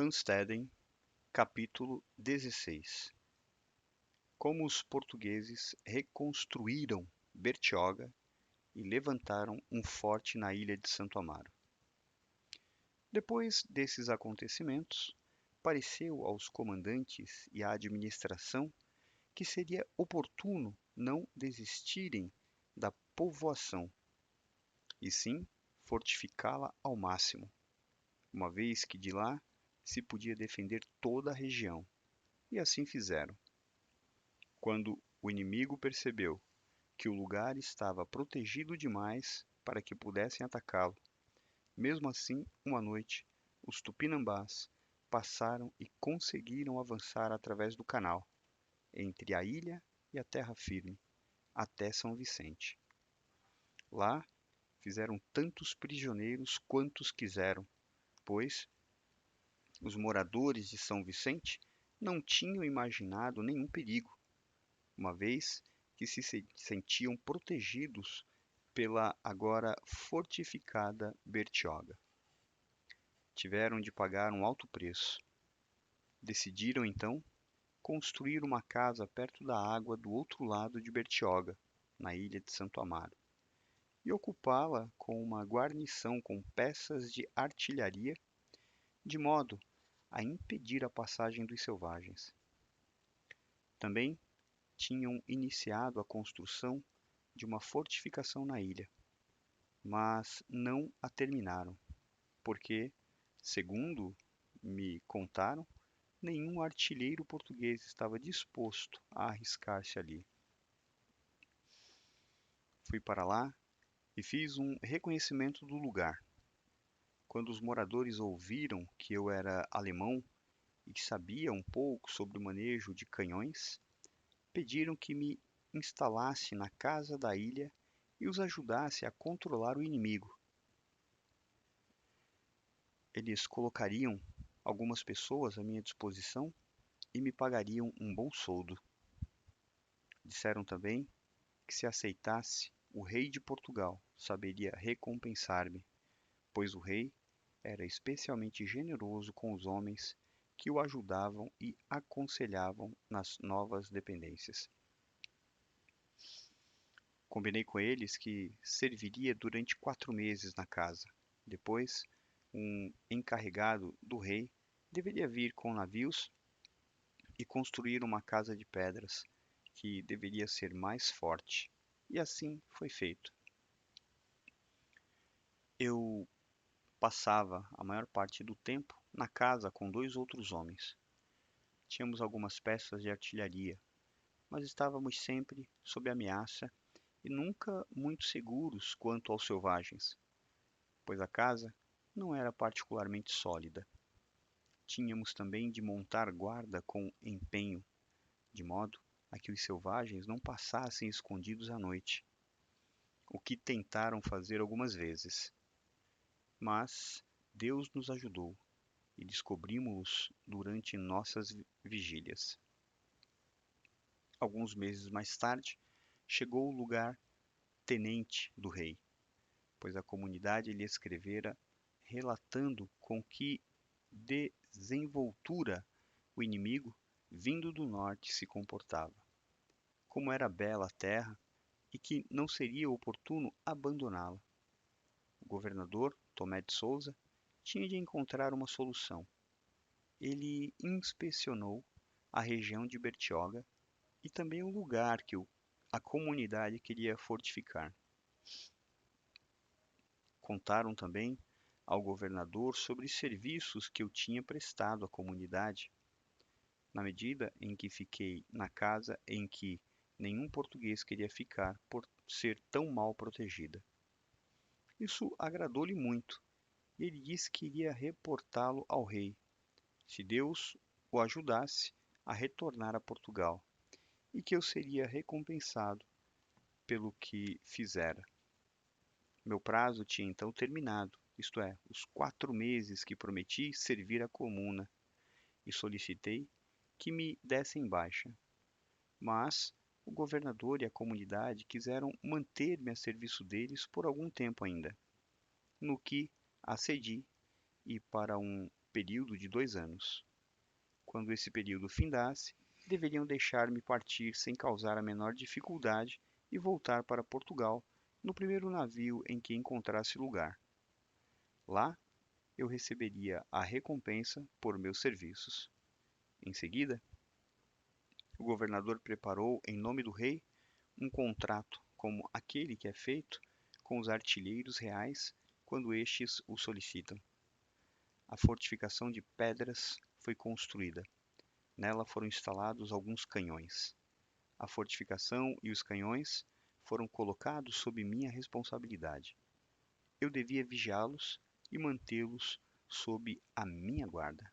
Randsteden, capítulo 16. Como os portugueses reconstruíram Bertioga e levantaram um forte na ilha de Santo Amaro. Depois desses acontecimentos, pareceu aos comandantes e à administração que seria oportuno não desistirem da povoação, e sim fortificá-la ao máximo, uma vez que de lá se podia defender toda a região, e assim fizeram. Quando o inimigo percebeu que o lugar estava protegido demais para que pudessem atacá-lo, mesmo assim, uma noite, os tupinambás passaram e conseguiram avançar através do canal, entre a ilha e a terra firme, até São Vicente. Lá fizeram tantos prisioneiros quantos quiseram, pois os moradores de São Vicente não tinham imaginado nenhum perigo, uma vez que se sentiam protegidos pela agora fortificada Bertioga. Tiveram de pagar um alto preço. Decidiram, então, construir uma casa perto da água do outro lado de Bertioga, na ilha de Santo Amaro, e ocupá-la com uma guarnição com peças de artilharia, de modo a impedir a passagem dos selvagens. Também tinham iniciado a construção de uma fortificação na ilha, mas não a terminaram, porque, segundo me contaram, nenhum artilheiro português estava disposto a arriscar-se ali. Fui para lá e fiz um reconhecimento do lugar. Quando os moradores ouviram que eu era alemão e que sabia um pouco sobre o manejo de canhões, pediram que me instalasse na casa da ilha e os ajudasse a controlar o inimigo. Eles colocariam algumas pessoas à minha disposição e me pagariam um bom soldo. Disseram também que se aceitasse, o rei de Portugal saberia recompensar-me, pois o rei era especialmente generoso com os homens que o ajudavam e aconselhavam nas novas dependências. Combinei com eles que serviria durante 4 meses na casa. Depois, um encarregado do rei deveria vir com navios e construir uma casa de pedras, que deveria ser mais forte. E assim foi feito. Eu passava a maior parte do tempo na casa com 2 outros homens. Tínhamos algumas peças de artilharia, mas estávamos sempre sob ameaça e nunca muito seguros quanto aos selvagens, pois a casa não era particularmente sólida. Tínhamos também de montar guarda com empenho, de modo a que os selvagens não passassem escondidos à noite, o que tentaram fazer algumas vezes. Mas Deus nos ajudou e descobrimos-los durante nossas vigílias. Alguns meses mais tarde, chegou o lugar tenente do rei, pois a comunidade lhe escrevera relatando com que desenvoltura o inimigo, vindo do norte, se comportava, como era bela a terra e que não seria oportuno abandoná-la. O governador, Tomé de Souza, tinha de encontrar uma solução. Ele inspecionou a região de Bertioga e também o lugar que a comunidade queria fortificar. Contaram também ao governador sobre os serviços que eu tinha prestado à comunidade, na medida em que fiquei na casa em que nenhum português queria ficar por ser tão mal protegida. Isso agradou-lhe muito, e ele disse que iria reportá-lo ao rei, se Deus o ajudasse a retornar a Portugal, e que eu seria recompensado pelo que fizera. Meu prazo tinha então terminado, isto é, os 4 meses que prometi servir à comuna, e solicitei que me dessem baixa. Mas o governador e a comunidade quiseram manter-me a serviço deles por algum tempo ainda, no que acedi e para um período de 2 anos. Quando esse período findasse, deveriam deixar-me partir sem causar a menor dificuldade e voltar para Portugal no primeiro navio em que encontrasse lugar. Lá, eu receberia a recompensa por meus serviços. Em seguida, o governador preparou, em nome do rei, um contrato como aquele que é feito com os artilheiros reais quando estes o solicitam. A fortificação de pedras foi construída. Nela foram instalados alguns canhões. A fortificação e os canhões foram colocados sob minha responsabilidade. Eu devia vigiá-los e mantê-los sob a minha guarda.